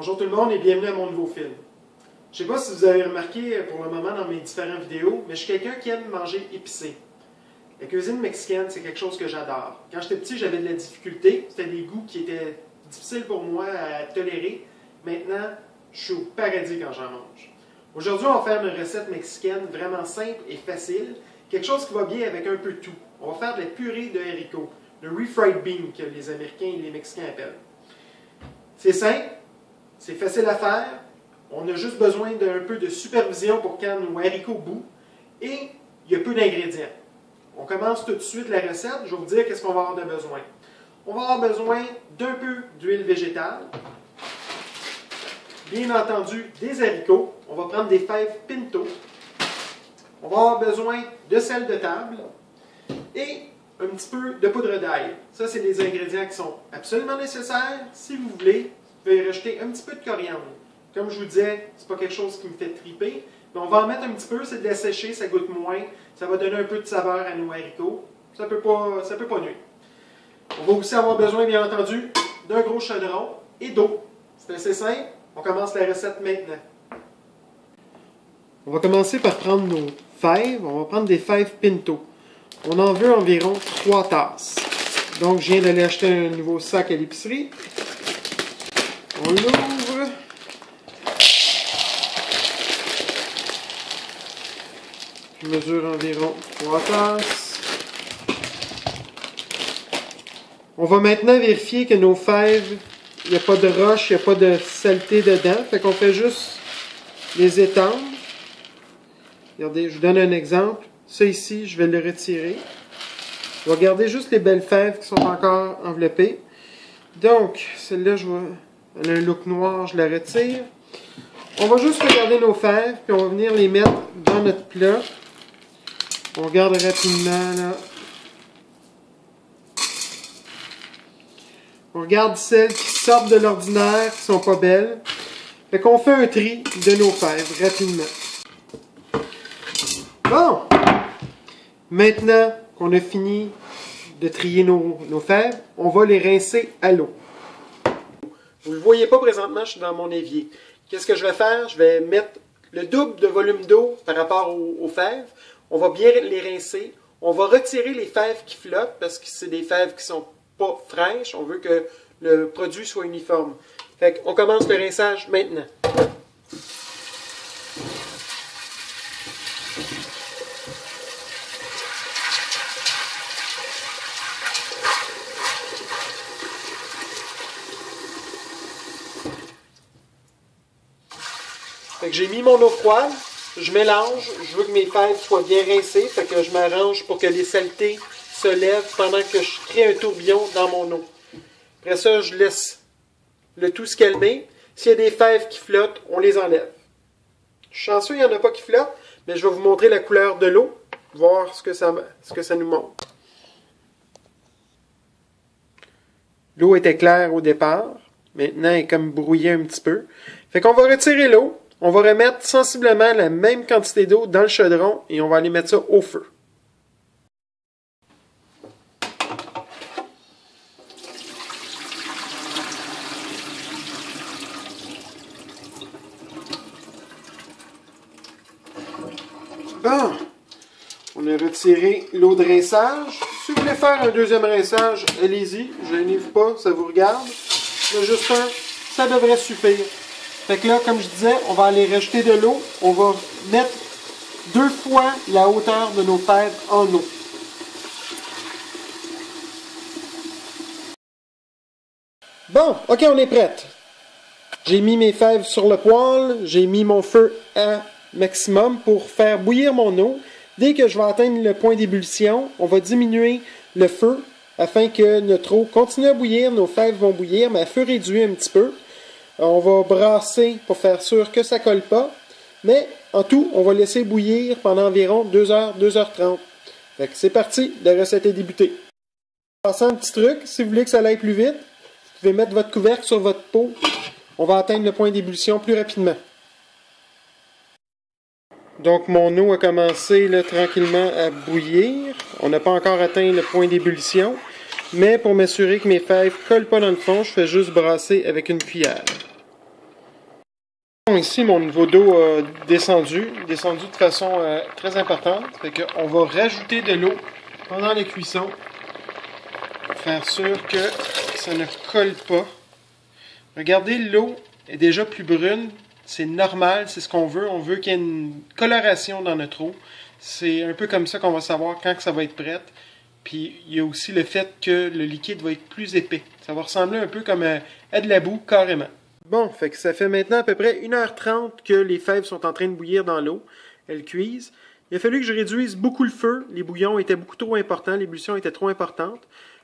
Bonjour tout le monde et bienvenue à mon nouveau film. Je ne sais pas si vous avez remarqué pour le moment dans mes différentes vidéos, mais je suis quelqu'un qui aime manger épicé. La cuisine mexicaine, c'est quelque chose que j'adore. Quand j'étais petit, j'avais de la difficulté. C'était des goûts qui étaient difficiles pour moi à tolérer. Maintenant, je suis au paradis quand j'en mange. Aujourd'hui, on va faire une recette mexicaine vraiment simple et facile. Quelque chose qui va bien avec un peu de tout. On va faire de la purée de haricots, le refried bean que les Américains et les Mexicains appellent. C'est simple, c'est facile à faire. On a juste besoin d'un peu de supervision pour quand nos haricots bouent. Et il y a peu d'ingrédients. On commence tout de suite la recette. Je vais vous dire qu'est-ce qu'on va avoir de besoin. On va avoir besoin d'un peu d'huile végétale. Bien entendu, des haricots. On va prendre des fèves pinto. On va avoir besoin de sel de table et un petit peu de poudre d'ail. Ça, c'est des ingrédients qui sont absolument nécessaires. Si vous voulez, vous pouvez rajouter un petit peu de coriandre. Comme je vous disais, c'est pas quelque chose qui me fait triper, mais on va en mettre un petit peu, c'est de la sécher, ça goûte moins, ça va donner un peu de saveur à nos haricots. Ça peut pas nuire. On va aussi avoir besoin, bien entendu, d'un gros chaudron et d'eau. C'est assez simple. On commence la recette maintenant. On va commencer par prendre nos fèves. On va prendre des fèves pinto. On en veut environ 3 tasses. Donc, je viens d'aller acheter un nouveau sac à l'épicerie. On l'ouvre. Je mesure environ 3 tasses. On va maintenant vérifier que nos fèves, il n'y a pas de roche, il n'y a pas de saleté dedans. Fait qu'on fait juste les étendre. Regardez, je vous donne un exemple. Ça ici, je vais le retirer. Je vais garder juste les belles fèves qui sont encore enveloppées. Donc, celle-là, elle a un look noir, je la retire. On va juste regarder nos fèves, puis on va venir les mettre dans notre plat. On regarde rapidement, là. On regarde celles qui sortent de l'ordinaire, qui sont pas belles. Fait qu'on fait un tri de nos fèves, rapidement. Bon! Maintenant qu'on a fini de trier nos fèves, on va les rincer à l'eau. Vous ne le voyez pas présentement, je suis dans mon évier. Qu'est-ce que je vais faire? Je vais mettre le double de volume d'eau par rapport aux fèves. On va bien les rincer. On va retirer les fèves qui flottent parce que c'est des fèves qui sont pas fraîches. On veut que le produit soit uniforme. Fait qu'on commence le rinçage maintenant. Fait que j'ai mis mon eau froide, je mélange, je veux que mes fèves soient bien rincées, fait que je m'arrange pour que les saletés se lèvent pendant que je crée un tourbillon dans mon eau. Après ça, je laisse le tout se calmer. S'il y a des fèves qui flottent, on les enlève. Je suis chanceux, il n'y en a pas qui flottent, mais je vais vous montrer la couleur de l'eau, voir ce que ça nous montre. L'eau était claire au départ, maintenant elle est comme brouillée un petit peu. Fait qu'on va retirer l'eau. On va remettre sensiblement la même quantité d'eau dans le chaudron et on va aller mettre ça au feu. Bon, on a retiré l'eau de rinçage. Si vous voulez faire un deuxième rinçage, allez-y, je gênez-vous pas, ça vous regarde. Mais juste un, ça devrait suffire. Fait que là, comme je disais, on va aller rajouter de l'eau. On va mettre 2 fois la hauteur de nos fèves en eau. Bon, ok, on est prête. J'ai mis mes fèves sur le poêle. J'ai mis mon feu à maximum pour faire bouillir mon eau. Dès que je vais atteindre le point d'ébullition, on va diminuer le feu afin que notre eau continue à bouillir. Nos fèves vont bouillir, mais à feu réduit un petit peu. On va brasser pour faire sûr que ça ne colle pas. Mais en tout, on va laisser bouillir pendant environ 2 heures, 2h30. Fait que c'est parti, la recette est débutée. En passant un petit truc, si vous voulez que ça aille plus vite, vous pouvez mettre votre couvercle sur votre pot. On va atteindre le point d'ébullition plus rapidement. Donc mon eau a commencé là, tranquillement à bouillir. On n'a pas encore atteint le point d'ébullition. Mais pour m'assurer que mes fèves ne collent pas dans le fond, je fais juste brasser avec une cuillère. Ici, mon niveau d'eau a descendu de façon très importante. Fait qu'on va rajouter de l'eau pendant la cuisson pour faire sûr que ça ne colle pas. Regardez, l'eau est déjà plus brune. C'est normal, c'est ce qu'on veut. On veut qu'il y ait une coloration dans notre eau. C'est un peu comme ça qu'on va savoir quand que ça va être prêt. Puis il y a aussi le fait que le liquide va être plus épais. Ça va ressembler un peu comme à de la boue, carrément. Bon, fait que ça fait maintenant à peu près 1h30 que les fèves sont en train de bouillir dans l'eau. Elles cuisent. Il a fallu que je réduise beaucoup le feu. Les bouillons étaient beaucoup trop importants. L'ébullition était trop importante.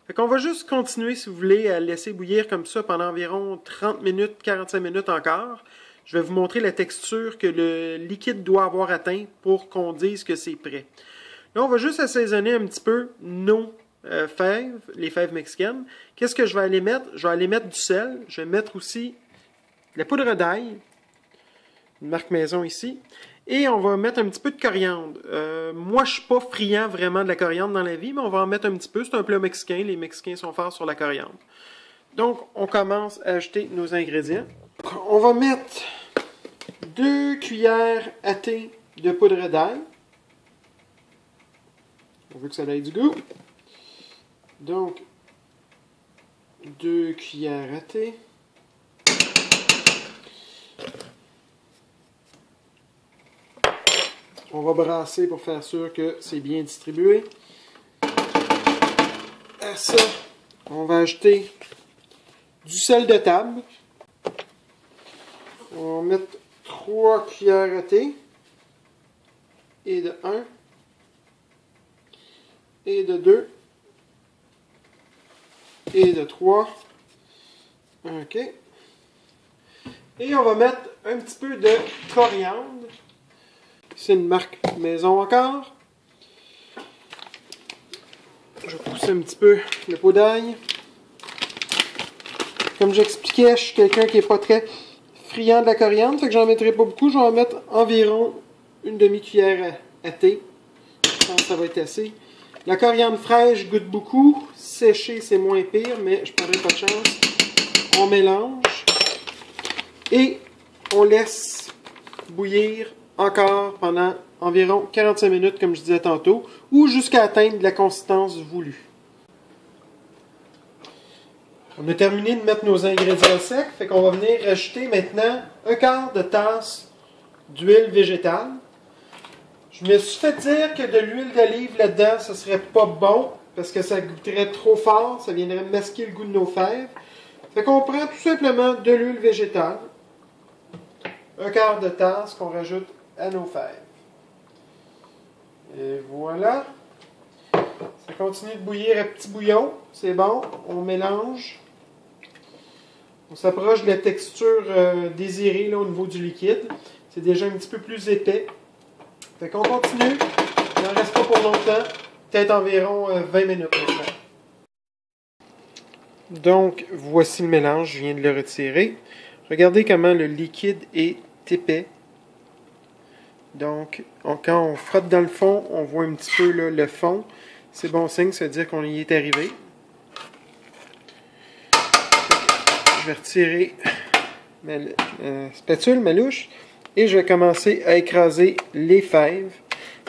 Fait qu'on va juste continuer, si vous voulez, à laisser bouillir comme ça pendant environ 30 minutes, 45 minutes encore. Je vais vous montrer la texture que le liquide doit avoir atteint pour qu'on dise que c'est prêt. Là, on va juste assaisonner un petit peu nos fèves, les fèves mexicaines. Qu'est-ce que je vais aller mettre? Je vais aller mettre du sel. Je vais mettre aussi de la poudre d'ail, une marque maison ici. Et on va mettre un petit peu de coriandre. Moi, je ne suis pas friand vraiment de la coriandre dans la vie, mais on va en mettre un petit peu. C'est un plat mexicain. Les Mexicains sont forts sur la coriandre. Donc, on commence à ajouter nos ingrédients. On va mettre 2 cuillères à thé de poudre d'ail. On veut que ça ait du goût. Donc, 2 cuillères à thé. On va brasser pour faire sûr que c'est bien distribué. À ça, on va ajouter du sel de table. On va mettre 3 cuillères à thé. Et de 1. Et de 2. Et de 3. OK. Et on va mettre un petit peu de coriandre. C'est une marque maison encore. Je vais pousser un petit peu le pot d'ail. Comme j'expliquais, je suis quelqu'un qui n'est pas très friand de la coriandre, fait que j'en mettrai pas beaucoup. Je vais en mettre environ une demi-cuillère à thé. Je pense que ça va être assez. La coriandre fraîche goûte beaucoup. Séchée, c'est moins pire, mais je prendrai pas de chance. On mélange. Et on laisse bouillir encore pendant environ 45 minutes, comme je disais tantôt, ou jusqu'à atteindre la consistance voulue. On a terminé de mettre nos ingrédients secs, fait qu'on va venir rajouter maintenant un quart de tasse d'huile végétale. Je me suis fait dire que de l'huile d'olive là-dedans, ce serait pas bon, parce que ça goûterait trop fort, ça viendrait masquer le goût de nos fèves. Fait qu'on prend tout simplement de l'huile végétale, un quart de tasse qu'on rajoute à nos fèves. Et voilà. Ça continue de bouillir à petit bouillon. C'est bon. On mélange. On s'approche de la texture désirée là, au niveau du liquide. C'est déjà un petit peu plus épais. Fait qu'on continue. Il n'en reste pas pour longtemps. Peut-être environ 20 minutes maintenant. Donc, voici le mélange. Je viens de le retirer. Regardez comment le liquide est épais. Donc, quand on frotte dans le fond, on voit un petit peu là, le fond. C'est bon signe, ça veut dire qu'on y est arrivé. Je vais retirer ma spatule, ma louche, et je vais commencer à écraser les fèves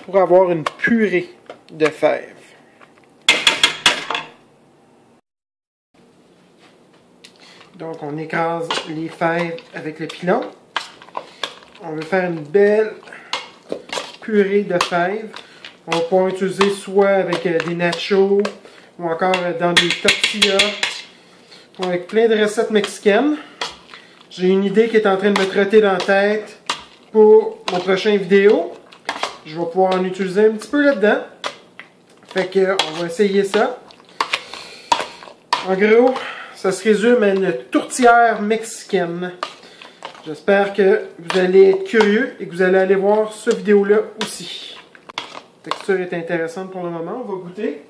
pour avoir une purée de fèves. Donc, on écrase les fèves avec le pilon. On veut faire une belle purée de fèves. On va pouvoir utiliser soit avec des nachos ou encore dans des tortillas ou avec plein de recettes mexicaines. J'ai une idée qui est en train de me trotter dans la tête pour mon prochain vidéo. Je vais pouvoir en utiliser un petit peu là-dedans. Fait que on va essayer ça. En gros, ça se résume à une tourtière mexicaine. J'espère que vous allez être curieux et que vous allez aller voir cette vidéo-là aussi. La texture est intéressante pour le moment. On va goûter.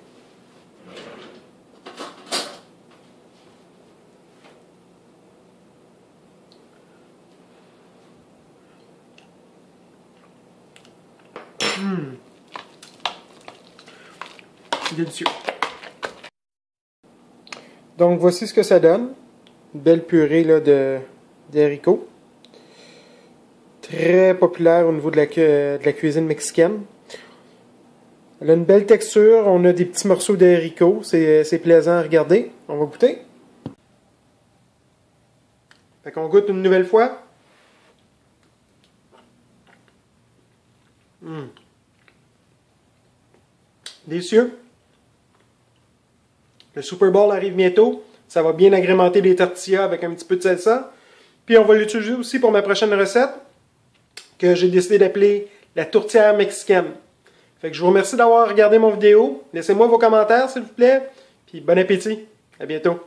Délicieux. Donc voici ce que ça donne. Une belle purée là, d'haricots. très populaire au niveau de la cuisine mexicaine. Elle a une belle texture, on a des petits morceaux de haricots, c'est plaisant à regarder. On va goûter. Fait qu'on goûte une nouvelle fois. Délicieux. Le Super Bowl arrive bientôt. Ça va bien agrémenter les tortillas avec un petit peu de salsa. Puis on va l'utiliser aussi pour ma prochaine recette que j'ai décidé d'appeler la tourtière mexicaine. Fait que je vous remercie d'avoir regardé mon vidéo. Laissez-moi vos commentaires s'il vous plaît. Puis bon appétit. À bientôt.